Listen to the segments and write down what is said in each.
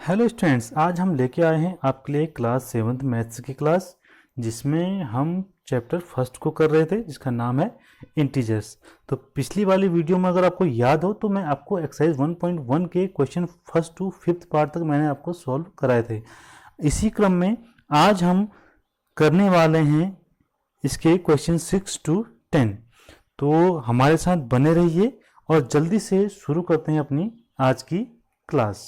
Hello students, आज हम लेके आए हैं आपके लिए क्लास 7th मैथ्स की क्लास, जिसमें हम चैप्टर फर्स्ट को कर रहे थे, जिसका नाम है इंटीजर्स। तो पिछली वाली वीडियो में अगर आपको याद हो तो मैं आपको एक्सरसाइज 1.1 के question first to fifth part तक मैंने आपको सॉल्व कराए थे। इसी क्रम में आज हम करने वाले हैं इसके क्वेश्चन 6 to 10। तो हमारे साथ बने रहिए और जल्दी से शुरू करते हैं अपनी आज की क्लास।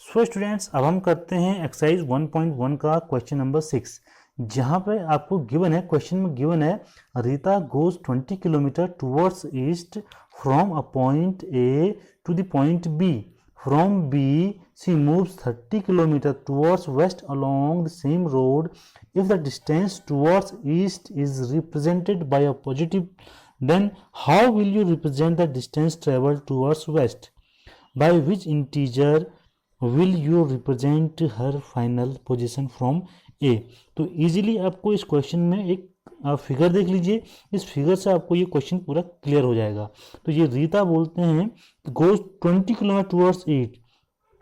सो स्टूडेंट्स, अब हम करते हैं एक्सरसाइज 1.1 का क्वेश्चन नंबर 6, जहां पे आपको गिवन है, क्वेश्चन में गिवन है Rita goes 20 kilometre towards east from a point A to the point B. From B she moves 30 kilometre towards west along the same road. If the distance towards east is represented by a positive, then how will you represent the distance travelled towards west? By which integer will you represent her final position from A? तो easily आपको इस question में एक figure देख लीजिए, इस figure से आपको ये क्वेश्चन पूरा क्लियर हो जाएगा। तो ये रीता बोलते हैं गोज 20 किलोमीटर टुवर्ड्स ईस्ट।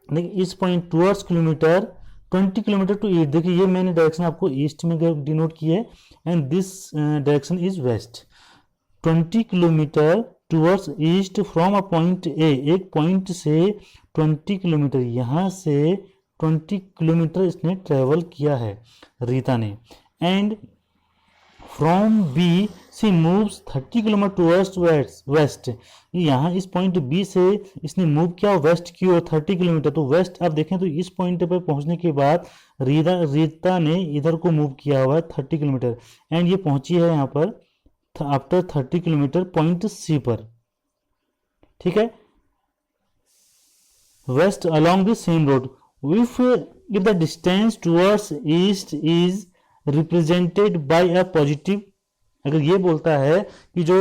देखिए इस point towards kilometre 20 kilometre to east, देखिए ये मैंने डायरेक्शन आपको ईस्ट में डिनोट किया है and this direction is west. 20 kilometre towards east from a point A, एक पॉइंट से 20 किलोमीटर, यहाँ से 20 किलोमीटर इसने ट्रेवल किया है रीता ने। And from B C moves 30 kilometre towards west, यहाँ इस पॉइंट बी से इसने मूव किया वेस्ट की ओर 30 किलोमीटर। तो वेस्ट आप देखें तो इस पॉइंट पर पहुंचने के बाद रीता ने इधर को मूव किया हुआ है 30 किलोमीटर एंड ये पहुंची है यहाँ पर आफ्टर 30 किलोमीटर पॉइंट सी पर, ठीक है, west along the same road. If the distance towards east is represented by a positive, अगर ये बोलता है कि जो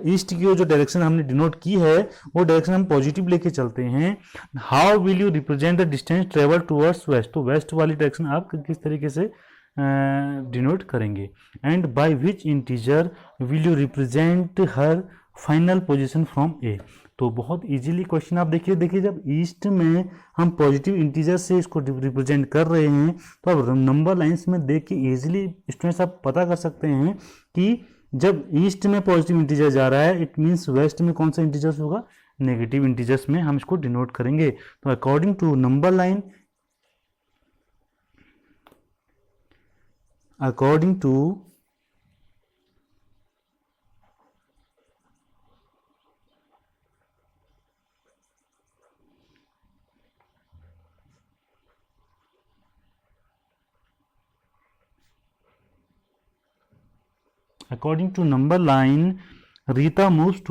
ईस्ट की जो डायरेक्शन हमने डिनोट की है वो डायरेक्शन हम पॉजिटिव लेके चलते हैं, how will you represent the distance travel towards west? तो वेस्ट वाली डायरेक्शन आप किस तरीके से डिनोट करेंगे? And by which integer will you represent her final position from A? तो बहुत इजीली क्वेश्चन आप देखिए जब ईस्ट में हम पॉजिटिव इंटीजर से इसको रिप्रेजेंट कर रहे हैं तो अब नंबर लाइंस में देख के इजीली स्टूडेंट्स आप पता कर सकते हैं कि जब ईस्ट में पॉजिटिव इंटीजर जा रहा है इट मीन्स वेस्ट में कौन सा इंटीजर्स होगा? नेगेटिव इंटीजर्स में हम इसको डिनोट करेंगे। तो according to number line, according to number line, Rita moves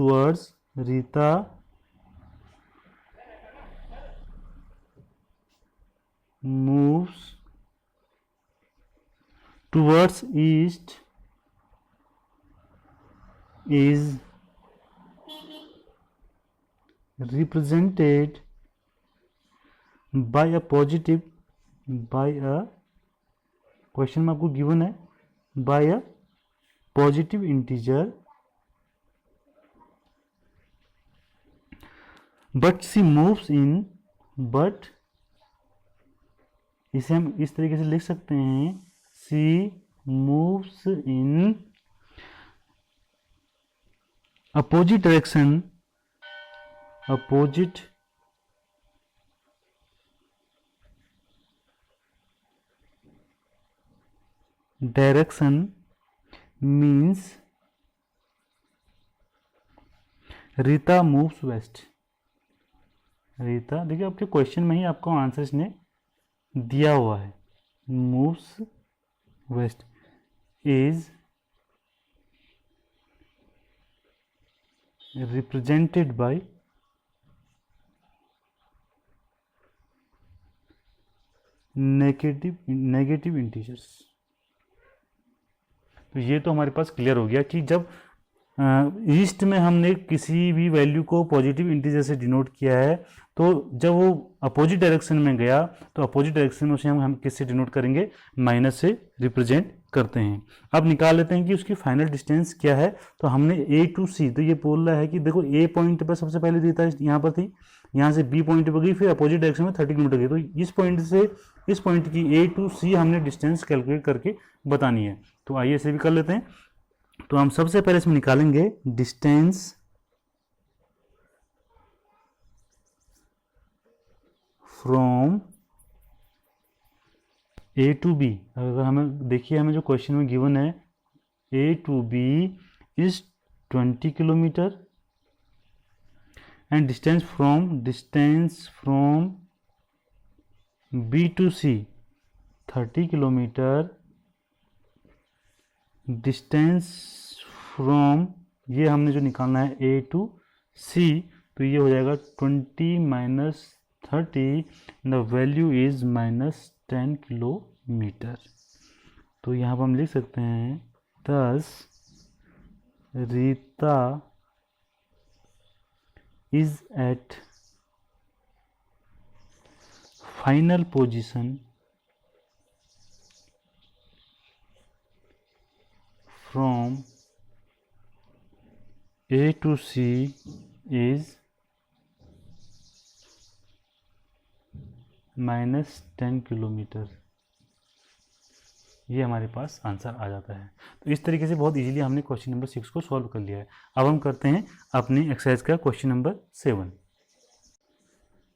towards east is represented by a positive, question में आपको गिवन है by a positive integer, but she moves in, but इसे हम इस तरीके से लिख सकते हैं, she moves in opposite direction, opposite direction means Rita moves west. Rita, देखिए आपके क्वेश्चन में ही आपको आंसर इसने दिया हुआ है, moves west is represented by negative integers. तो ये तो हमारे पास क्लियर हो गया कि जब ईस्ट में हमने किसी भी वैल्यू को पॉजिटिव इंटीजर से डिनोट किया है तो जब वो अपोजिट डायरेक्शन में गया तो अपोजिट डायरेक्शन में उसे हम किससे डिनोट करेंगे? माइनस से रिप्रेजेंट करते हैं। अब निकाल लेते हैं कि उसकी फाइनल डिस्टेंस क्या है। तो हमने ए टू सी, तो ये बोल रहा है कि देखो ए पॉइंट पर सबसे पहले रीता यहाँ पर थी, यहाँ से बी पॉइंट पर गई, फिर अपोजिट डायरेक्शन में 30 किलोमीटर गई। तो इस पॉइंट से इस पॉइंट की ए टू सी हमने डिस्टेंस कैलकुलेट करके बतानी है। तो आइए इसे भी कर लेते हैं। तो हम सबसे पहले इसमें निकालेंगे distance from A to B. अगर हमें देखिए, हमें जो क्वेश्चन में गिवन है A to B is 20 kilometre and distance from B to C 30 kilometre. Distance from, ये हमने जो निकालना है ए टू सी, तो ये हो जाएगा 20 minus 30, the value is -10 kilometre. तो यहाँ पर हम लिख सकते हैं thus Rita is at final position from A to C is -10 kilometre. ये हमारे पास आंसर आ जाता है। तो इस तरीके से बहुत इजीली हमने क्वेश्चन नंबर 6 को सॉल्व कर लिया है। अब हम करते हैं अपनी एक्सरसाइज का क्वेश्चन नंबर 7।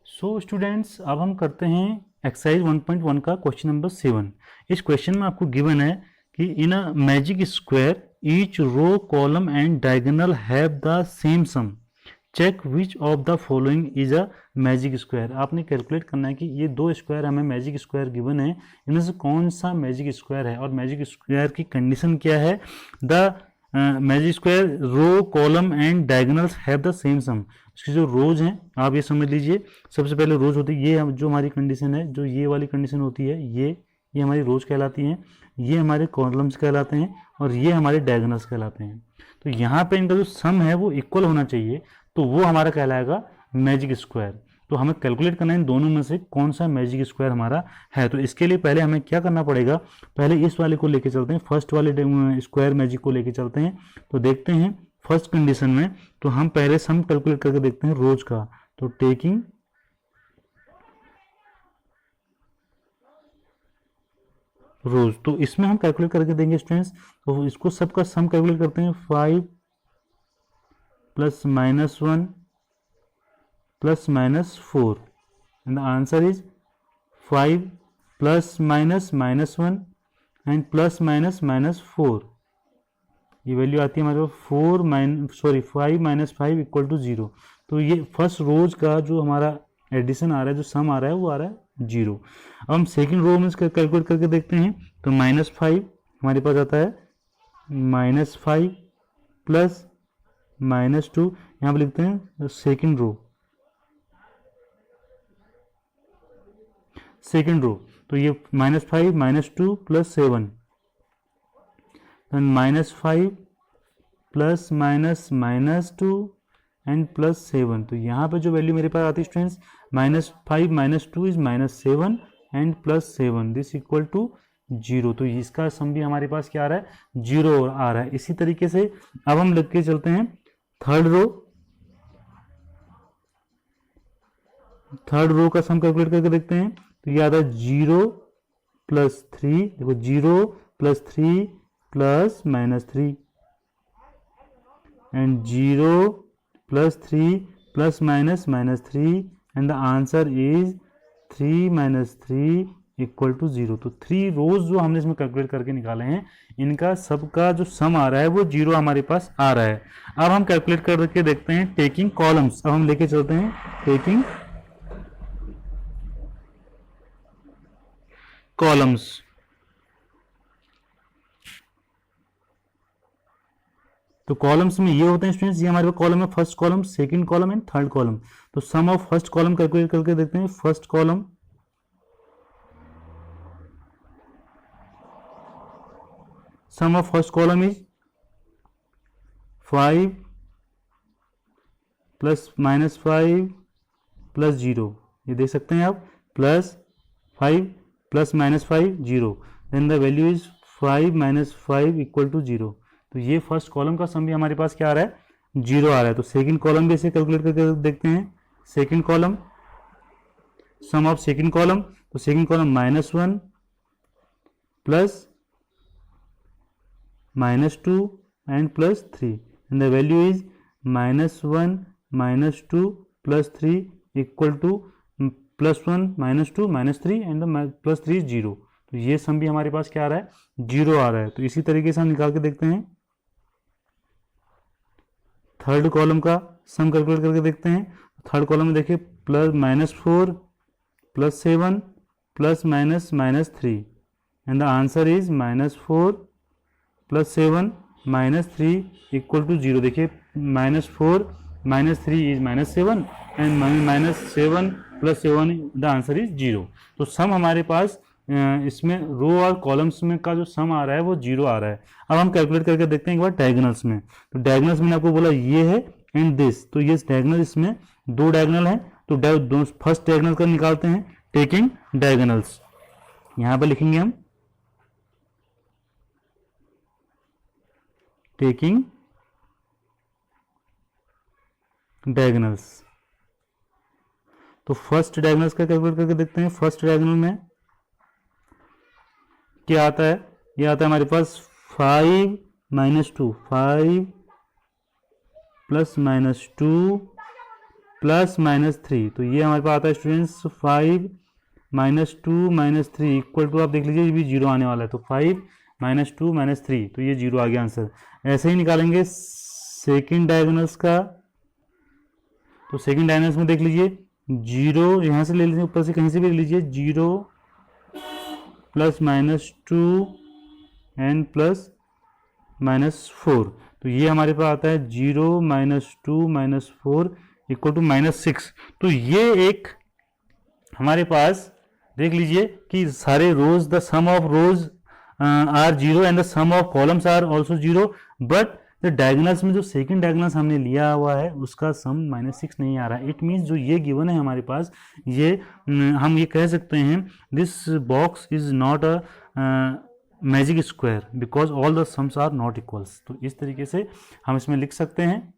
सो स्टूडेंट्स, अब हम करते हैं एक्सरसाइज 1.1 का क्वेश्चन नंबर 7। इस क्वेश्चन में आपको गिवन है कि in a magic square each row column and diagonal have the same sum, check which of the following is a magic square. आपने कैलकुलेट करना है कि ये दो स्क्वायर हमें मैजिक स्क्वायर गिवन है, इनमें से कौन सा मैजिक स्क्वायर है और मैजिक स्क्वायर की कंडीशन क्या है। The magic square row column and diagonals have the same sum. इसकी जो रोज हैं आप ये समझ लीजिए। सबसे पहले रोज होती है, ये जो हमारी कंडीशन है, जो ये वाली कंडीशन होती है, ये हमारी रोज कहलाती हैं, ये हमारे कॉलम्स कहलाते हैं और ये हमारे डायगोनल्स कहलाते हैं। तो यहाँ पे इनका जो सम है वो इक्वल होना चाहिए, तो वो हमारा कहलाएगा मैजिक स्क्वायर। तो हमें कैलकुलेट करना है इन दोनों में से कौन सा मैजिक स्क्वायर हमारा है। तो इसके लिए पहले हमें क्या करना पड़ेगा, पहले इस वाले को लेके चलते हैं, फर्स्ट वाले स्क्वायर मैजिक को लेके चलते हैं। तो देखते हैं फर्स्ट कंडीशन में, तो हम पहले सम कैलकुलेट करके देखते हैं रोज का। तो टेकिंग रोज, तो इसमें हम कैलकुलेट करके देंगे स्टूडेंट्स। तो इसको सबका सम कैलकुलेट करते हैं, 5 + -1 + -4 and the answer is 5 + -1 and + -4। ये वैल्यू आती है हमारे पास 5 - 5 = 0। तो ये फर्स्ट रोज का जो हमारा एडिशन आ रहा है, जो सम आ रहा है, वो आ रहा है 0। अब हम सेकेंड रो में इसका कैलकुलेट करके देखते हैं। तो -5 हमारे पास आता है, -5 + -2, यहाँ पर लिखते हैं सेकेंड रो। तो ये -5 -2 + 7, -5 + -2 एंड +7। तो यहाँ पे जो वैल्यू मेरे पास आती है students, -5 - 2 is -7 and +7, this equal to 0। तो इसका सम भी हमारे पास क्या आ रहा है, 0 आ रहा है। इसी तरीके से अब हम लग के चलते हैं थर्ड रो का सम कैलकुलेट करके देखते हैं। तो ये आता है 0 + 3, देखो 0 + 3 + -3 and 0 + 3 + -3 and the answer is 3 - 3 = 0। तो 3 रोज जो हमने इसमें कैलकुलेट करके निकाले हैं, इनका सबका जो सम आ रहा है वो 0 हमारे पास आ रहा है। अब हम कैलकुलेट करके देखते हैं टेकिंग कॉलम्स। अब हम लेके चलते हैं टेकिंग कॉलम्स। तो कॉलम्स में ये होते हैं स्टूडेंट्स, ये हमारे पास कॉलम है, first column, second column and third column. तो sum of first column calculate करके देखते हैं। First column sum of first column is 5 + -5 + 0, ये देख सकते हैं आप, +5 + -5 0, then the value is 5 minus 5 equal to 0। तो ये फर्स्ट कॉलम का सम भी हमारे पास क्या आ रहा है, 0 आ रहा है। तो सेकंड कॉलम भी इसे कैलकुलेट करके देखते हैं। Second column, sum of second column, तो second column -1 plus -2 and +3 and the value is -1 -2 +3 equal to +1 -2 -3 and +3 is 0। तो ये सम भी हमारे पास क्या आ रहा है, 0 आ रहा है। तो इसी तरीके से हम निकाल के देखते हैं। थर्ड कॉलम का सम कैलकुलेट करके देखते हैं। थर्ड कॉलम में देखिए +4 +7 +-3 and the answer is -4 +7 -3 equal to 0। देखिए -4 -3 is -7 and -7 +7 the answer is 0। तो सम हमारे पास इसमें रो और कॉलम्स में का जो सम आ रहा है वो 0 आ रहा है। अब हम कैलकुलेट करके देखते हैं एक बार डायगोनल्स में। तो डायगोनल्स में आपको बोला ये है एंड दिस, तो ये डायगोनल, इसमें दो डायगोनल है। तो फर्स्ट डायगोनल का निकालते हैं टेकिंग डायगोनल्स। यहां पर लिखेंगे हम टेकिंग डायगोनल्स। तो फर्स्ट डायगोनल्स का कैलकुलेट करके देखते हैं। फर्स्ट डायगोनल में क्या आता है, ये आता है हमारे पास 5 -2, 5 +-2 +-3। तो ये हमारे पास आता है स्टूडेंट्स 5 -2 -3 इक्वल टू, आप देख लीजिए ये भी 0 आने वाला है। तो 5 -2 -3, तो ये 0 आ गया आंसर। ऐसे ही निकालेंगे सेकंड डायगोनल्स का। तो सेकंड डायगोनल्स में देख लीजिए 0 यहाँ से ले लीजिए, ऊपर से कहीं से भी ले लीजिए, 0 +-2 एंड +-4। तो ये हमारे पास आता है 0 -2 -4 इक्वल टू -6। तो ये एक हमारे पास देख लीजिए कि सारे rows, the sum of rows are 0 and the sum of columns are also 0, but the diagonals में जो सेकंड डायगोनल्स हमने लिया हुआ है उसका सम -6 नहीं आ रहा है। इट मीन्स जो ये गिवन है हमारे पास, ये हम ये कह सकते हैं this box is not a magic square because all the sums are not equals. तो इस तरीके से हम इसमें लिख सकते हैं।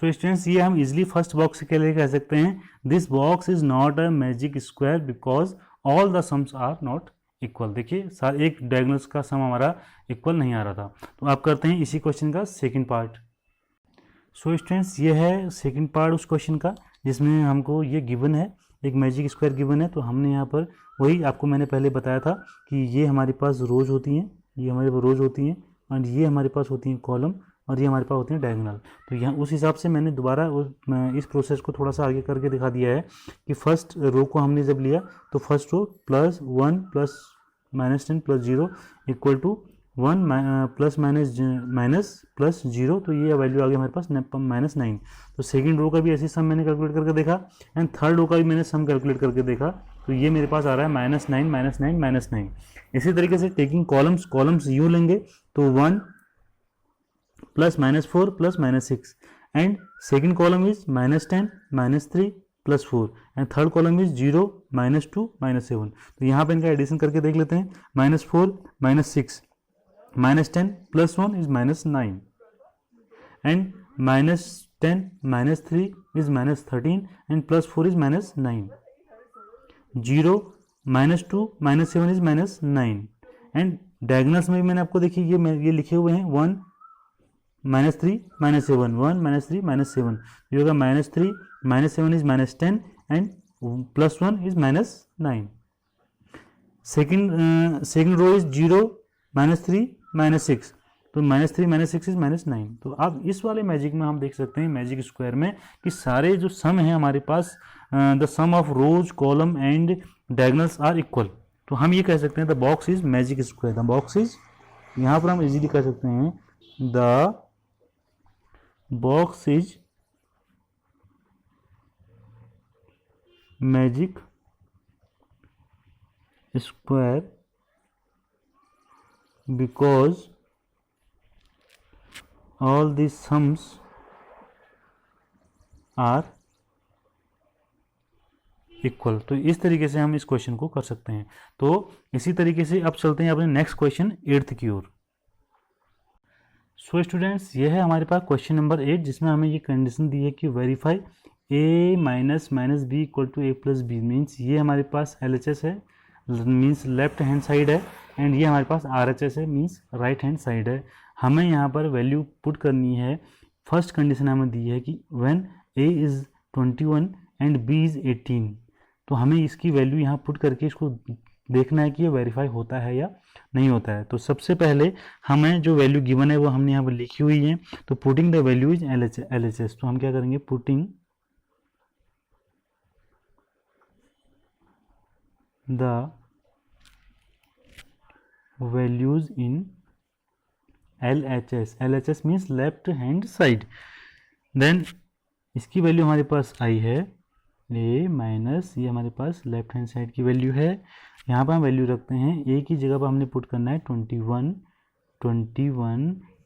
सो स्टूडेंट्स, ये हम इजिली फर्स्ट बॉक्स के लिए कह सकते हैं this box is not a magic square because all the sums are not equal. देखिए एक डायगोनल्स का सम हमारा इक्वल नहीं आ रहा था। तो आप करते हैं इसी क्वेश्चन का सेकंड पार्ट। सो स्टूडेंट्स, ये है सेकंड पार्ट उस क्वेश्चन का जिसमें हमको ये गिवन है, एक मैजिक स्क्वायर गिवन है। तो हमने यहाँ पर वही आपको मैंने पहले बताया था कि ये हमारे पास रोज होती हैं, ये हमारे पास रोज होती हैं और ये हमारे पास होती हैं कॉलम और ये हमारे पास होती हैं डायगोनल। तो यहाँ उस हिसाब से मैंने दोबारा इस प्रोसेस को थोड़ा सा आगे करके दिखा दिया है कि फर्स्ट रो को हमने जब लिया तो फर्स्ट रो +1 +-10 +0 इक्वल टू 1 +-0, तो ये वैल्यू आ गई हमारे पास -9। तो सेकंड रो का भी ऐसी सम मैंने कैलकुलेट करके देखा एंड थर्ड रो का भी मैंने सम कैलकुलेट करके देखा। तो ये मेरे पास आ रहा है -9 -9। इसी तरीके से टेकिंग कॉलम्स यूँ लेंगे तो 1 +-4 +-6 and second column is -10 -3 +4 and third column is 0 -2 -7। तो यहाँ पे इनका एडिशन करके देख लेते हैं। -4 -6 -10 +1 is -9 and -10 -3 is -13 and +4 is -9। 0 -2 -7 is -9 and diagonals में भी मैंने आपको देखिए ये लिखे हुए हैं 1 -3 -7 1 -3 -7। ये होगा -3 -7 is -10 and +1 is -9। Second row is 0 -3 -6, तो -3 -6 इज -9। तो अब इस वाले मैजिक में हम देख सकते हैं मैजिक स्क्वायर में कि सारे जो सम है हमारे पास the sum of rows column and diagonals are equal. तो हम ये कह सकते हैं the box is magic square. The box is, यहाँ पर हम इजीली कह सकते हैं the box is magic square because all these sums are equal. तो इस तरीके से हम इस क्वेश्चन को कर सकते हैं। तो इसी तरीके से अब चलते हैं अपने नेक्स्ट क्वेश्चन 8th की ओर। सो स्टूडेंट्स, ये है हमारे पास क्वेश्चन नंबर 8, जिसमें हमें ये कंडीशन दी है कि verify a minus minus b equal to a plus b. Means ये हमारे पास LHS है, मीन्स लेफ्ट हैंड साइड है, एंड ये हमारे पास RHS है, मीन्स राइट हैंड साइड है। हमें यहाँ पर वैल्यू पुट करनी है। फर्स्ट कंडीशन हमें दी है कि when a is 21 and b is 18। तो हमें इसकी वैल्यू यहाँ पुट करके इसको देखना है कि ये वेरीफाई होता है या नहीं होता है। तो सबसे पहले हमें जो वैल्यू गिवन है वो हमने यहाँ पर लिखी हुई है। तो putting the value is LHS, तो हम क्या करेंगे, putting the values in LHS। LHS means left hand side. Then इसकी वैल्यू हमारे पास आई है a माइनस, ये हमारे पास लेफ्ट हैंड साइड की वैल्यू है। यहाँ पर हम वैल्यू रखते हैं, a की जगह पर हमने पुट करना है 21,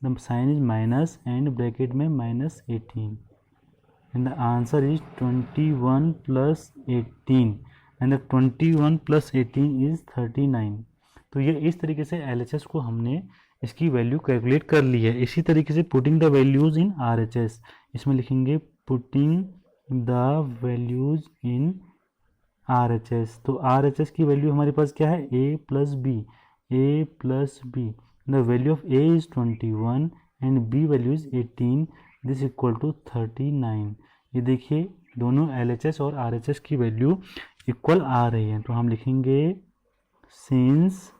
the sign is minus and bracket में minus 18, and the answer is 21 plus 18, and the 21 plus 18 is 39। तो ये इस तरीके से LHS को हमने इसकी वैल्यू कैलकुलेट कर ली है। इसी तरीके से putting the values in RHS, इसमें लिखेंगे putting the values in RHS। तो RHS की वैल्यू हमारे पास क्या है, a plus b, the value of a is 21 and b value is 18, this equal to 39। ये देखिए दोनों LHS और RHS की वैल्यू इक्वल आ रही है। तो हम लिखेंगे since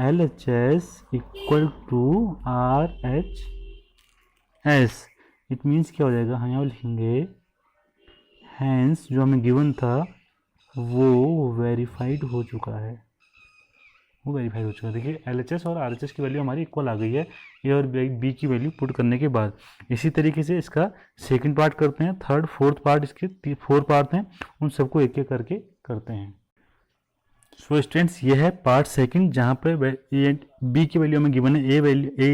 LHS equal to RHS, it means क्या हो जाएगा, हम यहाँ लिखेंगे हैंस जो हमें गिवन था वो वेरीफाइड हो चुका है, देखिए LHS और RHS की वैल्यू हमारी इक्वल आ गई है ए और बी की वैल्यू पुट करने के बाद। इसी तरीके से इसका सेकंड पार्ट करते हैं, थर्ड फोर्थ पार्ट, इसके 4 पार्ट हैं, उन सबको एक एक करके करते हैं। सो स्टूडेंट्स, ये है पार्ट सेकंड, जहाँ पे बी की वैल्यू हमें गिवन है, ए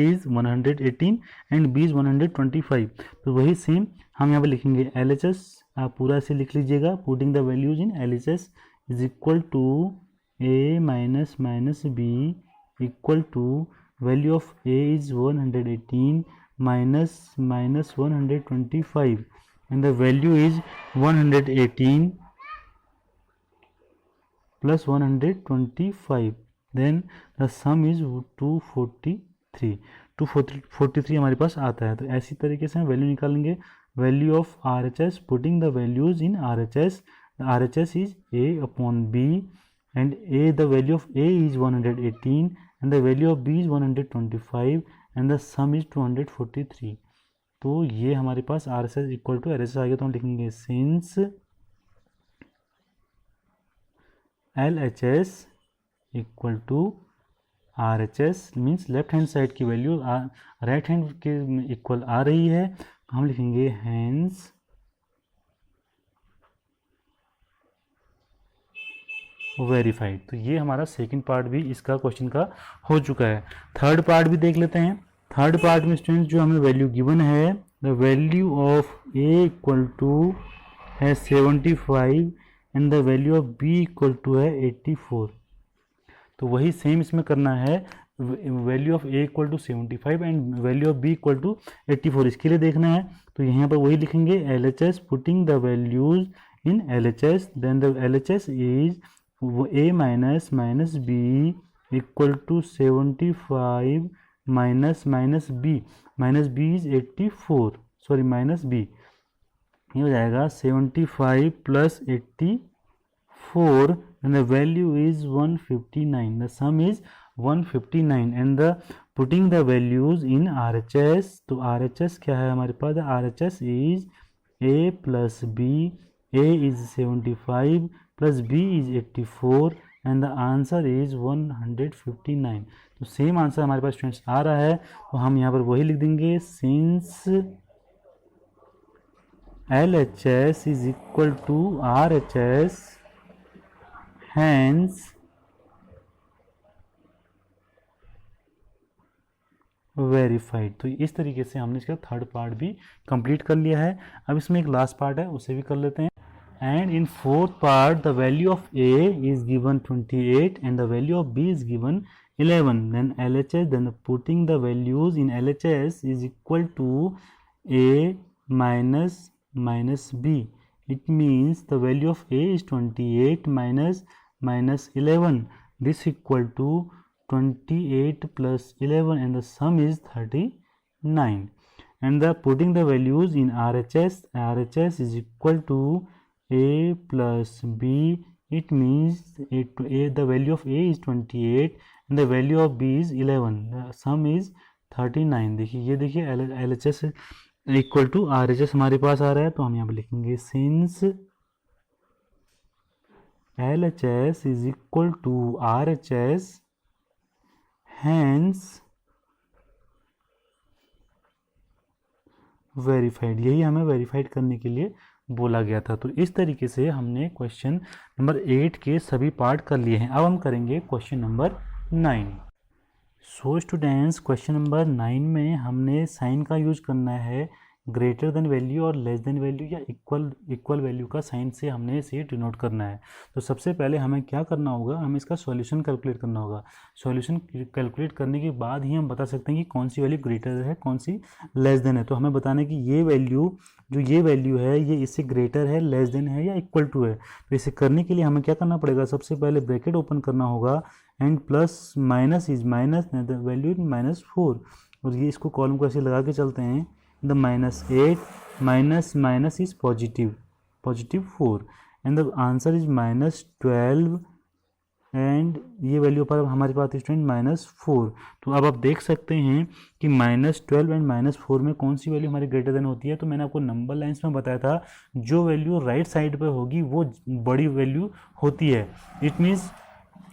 इज 118 एंड बी इज 125। तो वही सेम हम यहाँ पे लिखेंगे LHS, आप पूरा ऐसे लिख लीजिएगा, putting the values in LHS is equal to a minus minus b equal to value of a is 118 minus minus 125 and the value is 118 plus 125, then the sum is 243। 243 हमारे पास आता है। तो ऐसी तरीके से हम वैल्यू निकालेंगे, value of RHS, putting the values in RHS। RHS is a upon b and the value of a is 118 and the value of b is 125 and the sum is 243। तो ये हमारे पास RHS इक्वल टू LHS आ गया। तो हम लिखेंगे since LHS equal to RHS, means left hand side की वैल्यू राइट हैंड के इक्वल आ रही है, हम लिखेंगे हैंस वेरीफाइड। तो ये हमारा सेकंड पार्ट भी इसका क्वेश्चन का हो चुका है। थर्ड पार्ट भी देख लेते हैं। थर्ड पार्ट में स्टूडेंट्स जो हमें वैल्यू गिवन है, the value of a equal to है 75 and the value of b equal to है 84। तो वही सेम इसमें करना है, value of a equal to 75 and value of b equal to 84, इसके लिए देखना है। तो यहाँ पर वही लिखेंगे LHS, putting the values in LHS, then the LHS is a minus minus b equal to 75 minus minus b is 84, sorry minus b, ये हो जाएगा 75 plus 84 and the value is 159, the sum is 159 and the putting the values in RHS। तो RHS क्या है हमारे पास, RHS is a plus b, a is 75 plus b is 84 and the answer is 159। तो same answer हमारे पास students आ रहा है। तो हम यहाँ पर वही लिख देंगे, since LHS is equal to RHS, hence verified. तो इस तरीके से हमने इसका थर्ड पार्ट भी कंप्लीट कर लिया है। अब इसमें एक लास्ट पार्ट है, उसे भी कर लेते हैं। and in fourth part the value of A is given 28 and the value of B is given 11. Then LHS, then putting the values in LHS is equal to A minus B. It means the value of A is 28 minus 11. This equal to 28 plus 11 and the sum is 39. And the putting the values in RHS is equal to A plus B. It means the value of A is 28 and the value of B is 11. The sum is 39. देखिए ये देखिए LHS equal to RHS हमारे पास आ रहा है, तो हम यहाँ पे लिखेंगे since LHS is equal to RHS, hence verified. यही हमें वेरीफाइड करने के लिए बोला गया था. तो इस तरीके से हमने क्वेश्चन नंबर 8 के सभी पार्ट कर लिए हैं. अब हम करेंगे question number 9. So students, question number 9 में हमने साइन का यूज करना है ग्रेटर देन वैल्यू और लेस देन वैल्यू या इक्वल वैल्यू का साइन से हमने इसे डिनोट करना है. तो सबसे पहले हमें क्या करना होगा, हमें इसका सॉल्यूशन कैलकुलेट करना होगा. सॉल्यूशन कैलकुलेट करने के बाद ही हम बता सकते हैं कि कौन सी वैल्यू ग्रेटर है, कौन सी लेस देन है. तो हमें बताना है कि ये वैल्यू है ये इससे ग्रेटर है, लेस देन है या इक्वल टू है. तो इसे करने के लिए हमें क्या करना पड़ेगा, सबसे पहले ब्रैकेट ओपन करना होगा and plus minus is minus the value is -4. और ये इसको कॉलम को ऐसे लगा के चलते हैं. The -8 minus is positive 4 and the answer is -12 and ये वैल्यू पर हमारे पास स्टूडेंट -4. तो अब आप देख सकते हैं कि -12 एंड -4 में कौन सी वैल्यू हमारी ग्रेटर देन होती है. तो मैंने आपको नंबर लाइंस में बताया था जो वैल्यू राइट साइड पे होगी वो बड़ी वैल्यू होती है. इट मीन्स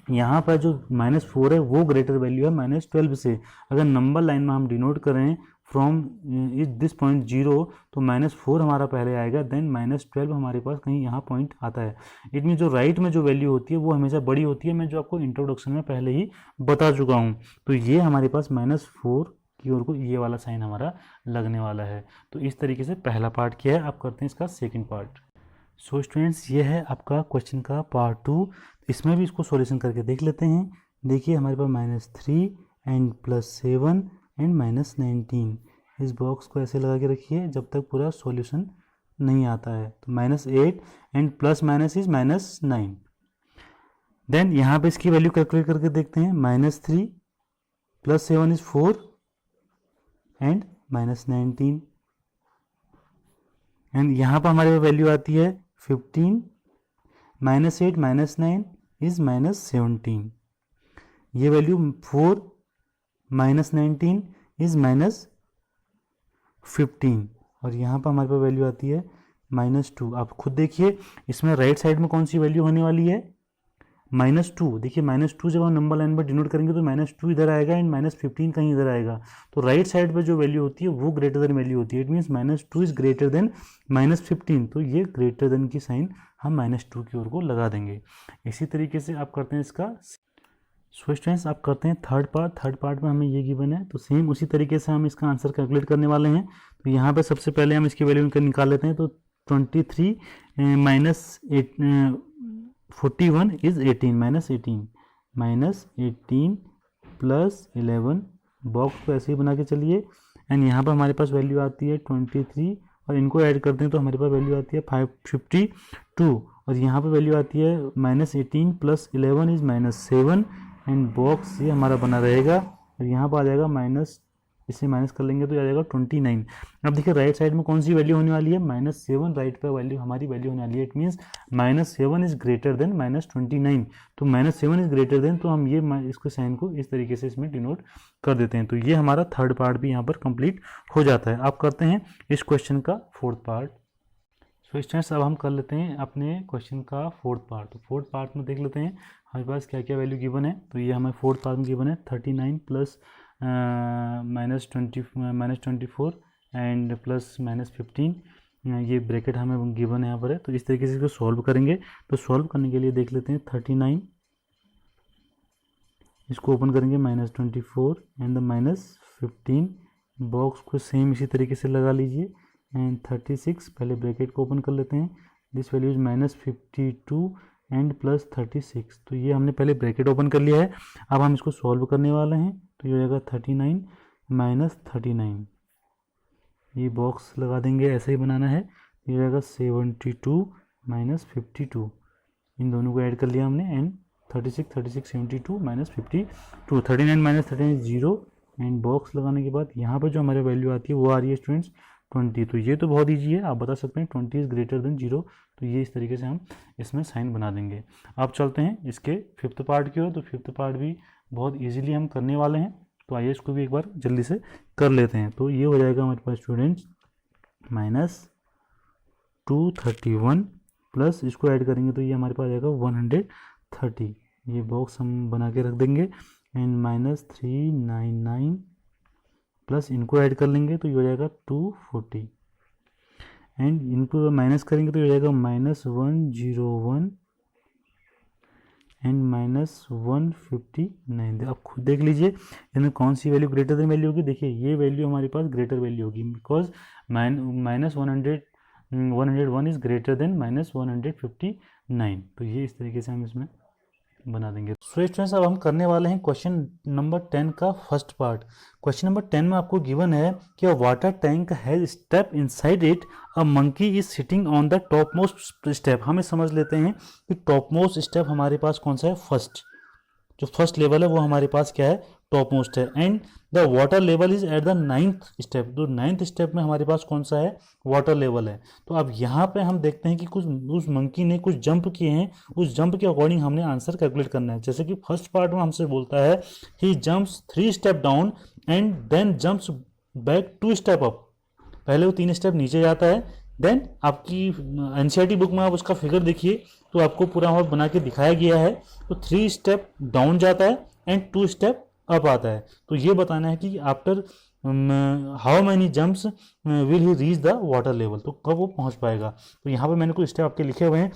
यहाँ पर जो -4 है वो ग्रेटर वैल्यू है -12 से. अगर नंबर लाइन में हम डिनोट करें फ्रॉम इज दिस पॉइंट 0 तो -4 हमारा पहले आएगा, देन -12 हमारे पास कहीं यहाँ पॉइंट आता है. इट मीन जो राइट में जो वैल्यू होती है वो हमेशा बड़ी होती है. मैं जो आपको इंट्रोडक्शन में पहले ही बता चुका हूँ. तो ये हमारे पास -4 की ओर को ये वाला साइन हमारा लगने वाला है. तो इस तरीके से पहला पार्ट किया है. आप करते हैं इसका सेकेंड पार्ट. सो स्टूडेंट्स, ये है आपका क्वेश्चन का पार्ट 2. इसमें भी इसको सॉल्यूशन करके देख लेते हैं. देखिए हमारे पास -3 एंड +7 एंड -19. इस बॉक्स को ऐसे लगा के रखिए जब तक पूरा सॉल्यूशन नहीं आता है. तो -8 and plus minus is -9. Then यहाँ पे इसकी वैल्यू कैलकुलेट करके देखते हैं. -3 + 7 इज 4 एंड -19 एंड यहाँ पर हमारे वैल्यू आती है 15. -8 -9 इज -17. ये वैल्यू 4 -19 इज -15 और यहाँ पर हमारे पास वैल्यू आती है -2. आप खुद देखिए इसमें राइट साइड में कौन सी वैल्यू होने वाली है, -2. देखिए -2 जब हम नंबर लाइन पर डिनोट करेंगे तो -2 इधर आएगा एंड -15 कहीं इधर आएगा. तो राइट साइड पर जो वैल्यू होती है वो ग्रेटर देन वैल्यू होती है. It means -2 is greater than -15. तो ये ग्रेटर देन की साइन हम -2 की ओर को लगा देंगे. इसी तरीके से आप करते हैं इसका. सो स्टूडेंट्स, आप करते हैं थर्ड पार्ट में हमें ये गिवन है. तो सेम उसी तरीके से हम इसका आंसर कैलकुलेट करने वाले हैं. तो यहाँ पे सबसे पहले हम इसकी वैल्यू निकाल लेते हैं. तो 23 - 41 इज 18 -18 प्लस 11. बॉक्स को ऐसे ही बना के चलिए एंड यहाँ पर हमारे पास वैल्यू आती है 23 और इनको ऐड करते हैं तो हमारे पास वैल्यू आती है 552 और यहाँ पर वैल्यू आती है -18 प्लस 11 इज -7 एंड बॉक्स ये हमारा बना रहेगा और यहाँ पर आ जाएगा इसे माइनस कर लेंगे तो आ जाएगा 29. अब देखिए राइट साइड में कौन सी वैल्यू होने वाली है, -7. राइट पे वैल्यू हमारी वैल्यू होने वाली है. It means -7 is greater than -29. तो -7 इज ग्रेटर देन, तो हम ये इसको साइन को इस तरीके से इसमें डिनोट कर देते हैं. तो ये हमारा थर्ड पार्ट भी यहाँ पर कंप्लीट हो जाता है. आप करते हैं इस क्वेश्चन का फोर्थ पार्ट. सो स्टूडेंट्स, अब हम कर लेते हैं अपने क्वेश्चन का फोर्थ पार्ट. तो फोर्थ पार्ट में देख लेते हैं हमारे पास क्या क्या वैल्यू गिवन है. तो ये हमें फोर्थ पार्ट में गिवन है 39 प्लस -24 एंड प्लस -15. ये ब्रैकेट हमें गिवन यहाँ पर है. तो इस तरीके से इसको सॉल्व करेंगे. तो सॉल्व करने के लिए देख लेते हैं 39, इसको ओपन करेंगे -24 एंड द -15. बॉक्स को सेम इसी तरीके से लगा लीजिए एंड 36. पहले ब्रैकेट को ओपन कर लेते हैं दिस वैल्यू इज -52 एंड +36। तो ये हमने पहले ब्रैकेट ओपन कर लिया है, अब हम इसको सॉल्व करने वाले हैं। तो ये हो जाएगा 39 - 39, ये बॉक्स लगा देंगे, ऐसे ही बनाना है। ये हो जाएगा 72 - 52, इन दोनों को ऐड कर लिया हमने, एंड 36 36 72 - 52, 39 - 39 0, एंड बॉक्स लगाने के बाद यहाँ पर जो हमारी वैल्यू आती है वो आ रही है स्टूडेंट्स 20। तो ये तो बहुत ईजी है, आप बता सकते हैं 20 इज़ ग्रेटर देन 0। तो ये इस तरीके से हम इसमें साइन बना देंगे। अब चलते हैं इसके फिफ्थ पार्ट की ओर। तो फिफ्थ पार्ट भी बहुत ईजिली हम करने वाले हैं, तो आइए इसको भी एक बार जल्दी से कर लेते हैं। तो ये हो जाएगा हमारे पास स्टूडेंट्स -231 प्लस इसको ऐड करेंगे तो ये हमारे पास आ जाएगा 130। ये बॉक्स हम बना के रख देंगे, एंड -399 प्लस इनको ऐड कर लेंगे तो ये हो जाएगा 240, एंड इनको माइनस करेंगे तो ये हो जाएगा -101 एंड -159। आप खुद देख लीजिए इनमें कौन सी वैल्यू ग्रेटर देन वैल्यू होगी। देखिए ये वैल्यू हमारे पास ग्रेटर वैल्यू होगी, बिकॉज -101 इज ग्रेटर देन -159। तो ये इस तरीके से हम इसमें बना देंगे। सो स्टूडेंट्स अब हम करने वाले हैं क्वेश्चन नंबर 10 का फर्स्ट पार्ट। क्वेश्चन नंबर 10 में आपको गिवन है कि अ water tank has step inside it, a monkey is sitting on the top most step. हमें समझ लेते हैं कि टॉप मोस्ट स्टेप हमारे पास कौन सा है, फर्स्ट। जो फर्स्ट लेवल है वो हमारे पास क्या है, टॉप मोस्ट है, and the water level is at the 9th step. तो 9th स्टेप में हमारे पास कौन सा है, वाटर लेवल है। तो अब यहाँ पे हम देखते हैं कि कुछ उस मंकी ने कुछ जंप किए हैं, उस जंप के अकॉर्डिंग हमने आंसर कैलकुलेट करना है। जैसे कि फर्स्ट पार्ट में हमसे बोलता है he jumps 3 step down and then jumps back 2 step up. पहले वो 3 स्टेप नीचे जाता है, देन आपकी एनसीईआरटी बुक में आप उसका फिगर देखिए तो आपको पूरा वहाँ बना के दिखाया गया है। तो 3 स्टेप डाउन जाता है एंड 2 स्टेप अप आता है। तो ये बताना है कि after how many jumps will he reach the water level, तो कब वो पहुंच पाएगा। तो यहाँ पे मैंने कुछ स्टेप आपके लिखे हुए हैं।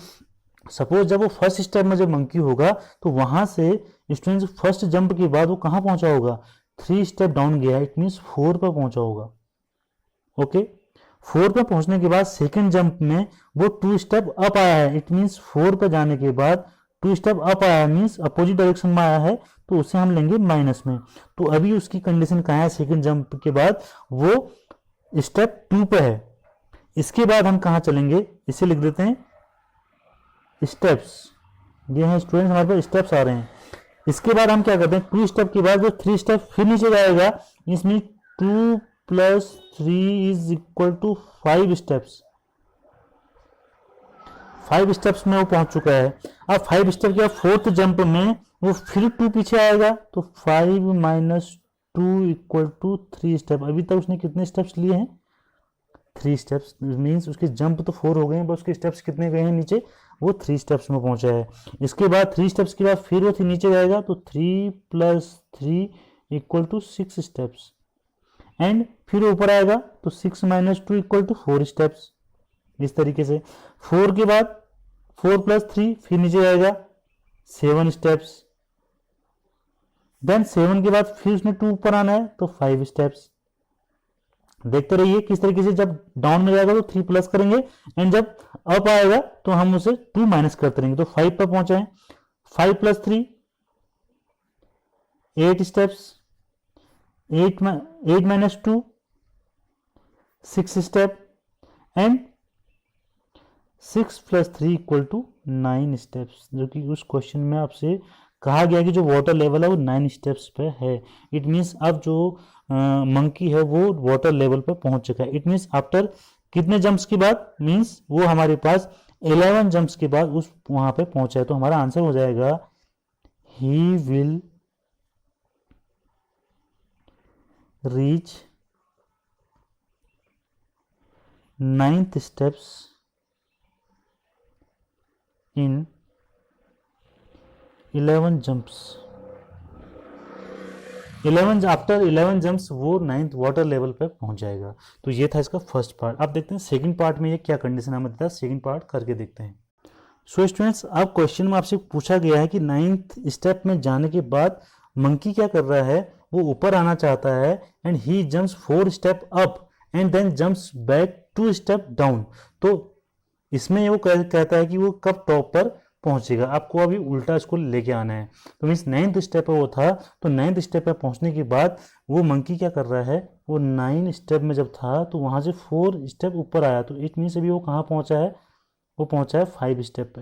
सपोज जब वो फर्स्ट स्टेप में जब मंकी होगा तो वहां से स्टूडेंट्स फर्स्ट जंप के बाद वो कहाँ पहुंचा होगा, 3 स्टेप डाउन गया, इट मीन्स 4 पर पहुंचा होगा। ओके 4 पर पहुंचने के बाद सेकेंड जंप में वो 2 स्टेप अप आया है, इट मीन्स 4 पर जाने के बाद 2 स्टेप अप आया मीन्स अपोजिट डायरेक्शन में आया है, तो उसे हम लेंगे माइनस में। तो अभी उसकी कंडीशन कहाँ है, सेकेंड जंप के बाद वो स्टेप 2 पे है। इसके बाद हम कहाँ चलेंगे, इसे लिख देते हैं स्टेप्स। ये हैं स्टूडेंट्स हमारे पास स्टेप्स आ रहे हैं। इसके बाद हम क्या करते हैं, 2 स्टेप के बाद जो 3 स्टेप फिर नीचे जाएगा, इसमें 2 + 3 is equal to 5 steps. 5 steps में वो पहुंच चुका है। अब 5 स्टेप के बाद फोर्थ जंप में वो फिर 2 पीछे आएगा, तो 5 - 2 = 3 स्टेप। अभी तक उसने कितने स्टेप्स लिए हैं, 3 स्टेप्स। मीन्स उसके जंप तो 4 हो गए हैं, बस उसके स्टेप्स कितने गए हैं नीचे, वो 3 स्टेप्स में पहुंचा है। इसके बाद 3 स्टेप्स के बाद फिर वो नीचे जाएगा, तो 3 + 3 = 6 स्टेप्स, एंड फिर ऊपर आएगा तो 6 - 2 = 4 स्टेप्स। इस तरीके से 4 के बाद 4 + 3 फिर नीचे जाएगा 7 स्टेप्स, देन 7 के बाद फिर उसने 2 ऊपर आना है तो 5 स्टेप्स। देखते रहिए किस तरीके से, जब डाउन में जाएगा तो 3 प्लस करेंगे, एंड जब अप आएगा तो हम उसे 2 माइनस करते रहेंगे, तो 5 पर पहुंचे हैं। 5 + 3 8 स्टेप्स, 8 - 2 6 स्टेप, एंड 6 + 3 = 9 स्टेप्स। जो कि उस क्वेश्चन में आपसे कहा गया कि जो वाटर लेवल है वो 9 स्टेप्स पे है। इट मीन्स अब जो मंकी है वो वाटर लेवल पे पहुंच चुका है। इट मीन्स आफ्टर कितने जंप्स के बाद, मीन्स वो हमारे पास 11 जंप्स के बाद उस वहां पे पहुंचा है। तो हमारा आंसर हो जाएगा he will reach 9th steps in 11 jumps। 11 after 11 jumps वो 9th वाटर लेवल पे पहुंच जाएगा। तो ये था इसका फर्स्ट पार्ट। अब देखते हैं सेकंड पार्ट में ये क्या कंडीशन हमें देता है, सेकंड पार्ट करके देखते हैं। सो स्टूडेंट्स अब क्वेश्चन में आपसे पूछा गया है कि 9th स्टेप में जाने के बाद मंकी क्या कर रहा है, वो ऊपर आना चाहता है, and he jumps 4 step up and then jumps back 2 step down. तो इसमें ये वो कहता है कि वो कब टॉप पर पहुंचेगा, आपको अभी उल्टा इसको लेके आना है। तो मीन्स 9th स्टेप पे वो था, तो 9th स्टेप पे पहुंचने के बाद वो मंकी क्या कर रहा है, वो 9 स्टेप में जब था तो वहां से 4 स्टेप ऊपर आया, तो इट मीन्स अभी वो कहाँ पहुंचा है, वो पहुंचा है 5 स्टेप पे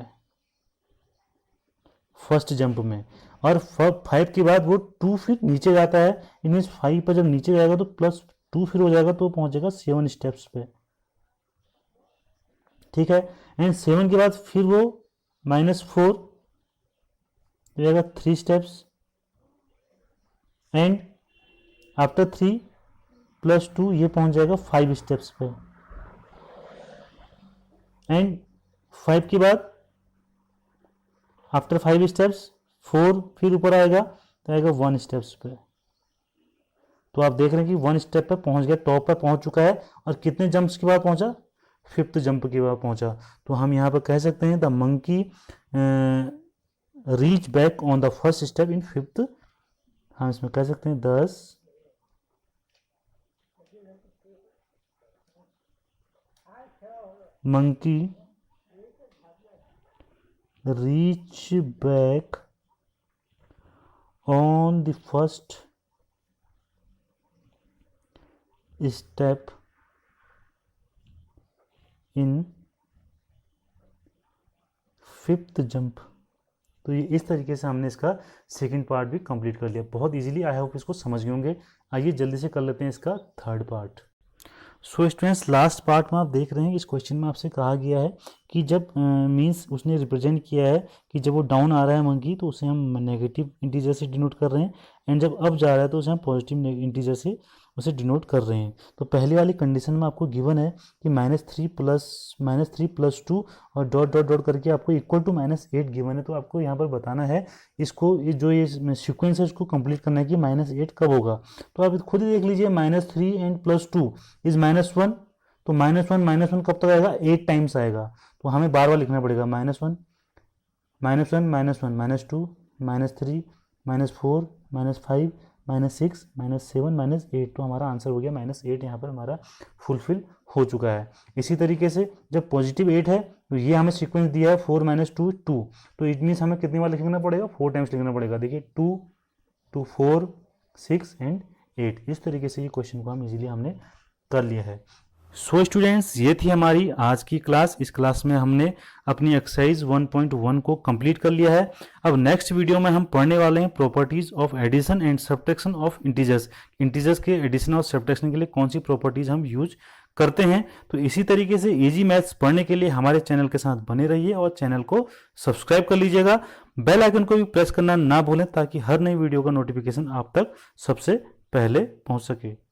फर्स्ट जंप में। और 5 के बाद वो 2 फिर नीचे जाता है, इट मीन्स 5 पर जब नीचे जाएगा तो +2 फिर हो जाएगा, तो पहुंचेगा 7 स्टेप्स पे, ठीक है। एंड 7 के बाद फिर वो -4 जाएगा 3 स्टेप्स, एंड आफ्टर 3 + 2 ये पहुंच जाएगा 5 स्टेप्स पे, एंड 5 के बाद आफ्टर 5 स्टेप्स 4 फिर ऊपर आएगा, तो आएगा 1 स्टेप्स पे। तो आप देख रहे हैं कि 1 स्टेप पे पहुंच गया, टॉप पर पहुंच चुका है, और कितने जंप्स के बाद पहुंचा, 5th जंप के बाद पहुंचा। तो हम यहाँ पर कह सकते हैं the monkey reach back on the first step in 5th, हम इसमें कह सकते हैं 10 monkey reach back on the first step in 5th jump. तो ये इस तरीके से हमने इसका सेकंड पार्ट भी कंप्लीट कर लिया, बहुत इजीली। आई होप इसको समझ गए होंगे। आइए जल्दी से कर लेते हैं इसका third part. So students, last part में आप देख रहे हैं इस क्वेश्चन में आपसे कहा गया है कि जब मींस उसने रिप्रेजेंट किया है कि जब वो डाउन आ रहा है मंकी तो उसे हम नेगेटिव इंटीजर से डिनोट कर रहे हैं, एंड जब अप जा रहा है तो उसे हम पॉजिटिव इंटीजर से उसे डिनोट कर रहे हैं। तो पहली वाली कंडीशन में आपको गिवन है कि -3 + 2 और डॉट डॉट डॉट करके आपको इक्वल टू -8 गिवन है। तो आपको यहाँ पर बताना है इसको, ये सीक्वेंस है इसको कंप्लीट करना है कि -8 कब होगा। तो आप खुद ही देख लीजिए, -3 एंड +2 इज -1, तो -1 कब तक आएगा, 8 टाइम्स आएगा। तो हमें बार बार लिखना पड़ेगा -1 -1 -1 -2 -3 -4 -5 -6 -7 -8। तो हमारा आंसर हो गया -8, यहाँ पर हमारा फुलफिल हो चुका है। इसी तरीके से जब पॉजिटिव 8 है तो ये हमें सीक्वेंस दिया है 4 - 2 2, तो इट मीन्स हमें कितनी बार लिखना पड़ेगा, 4 टाइम्स लिखना पड़ेगा। देखिए 2 2 4 6 एंड 8। इस तरीके से ये क्वेश्चन को हम इजीली हमने कर लिया है। सो स्टूडेंट्स, ये थी हमारी आज की क्लास। इस क्लास में हमने अपनी एक्सरसाइज 1.1 को कंप्लीट कर लिया है। अब नेक्स्ट वीडियो में हम पढ़ने वाले हैं properties of addition and subtraction of integers. Integers के एडिशन और सब्ट्रैक्शन के लिए कौन सी प्रॉपर्टीज हम यूज करते हैं। तो इसी तरीके से इजी मैथ्स पढ़ने के लिए हमारे चैनल के साथ बने रहिए और चैनल को सब्सक्राइब कर लीजिएगा। बेल आइकन को भी प्रेस करना ना भूलें ताकि हर नई वीडियो का नोटिफिकेशन आप तक सबसे पहले पहुंच सके।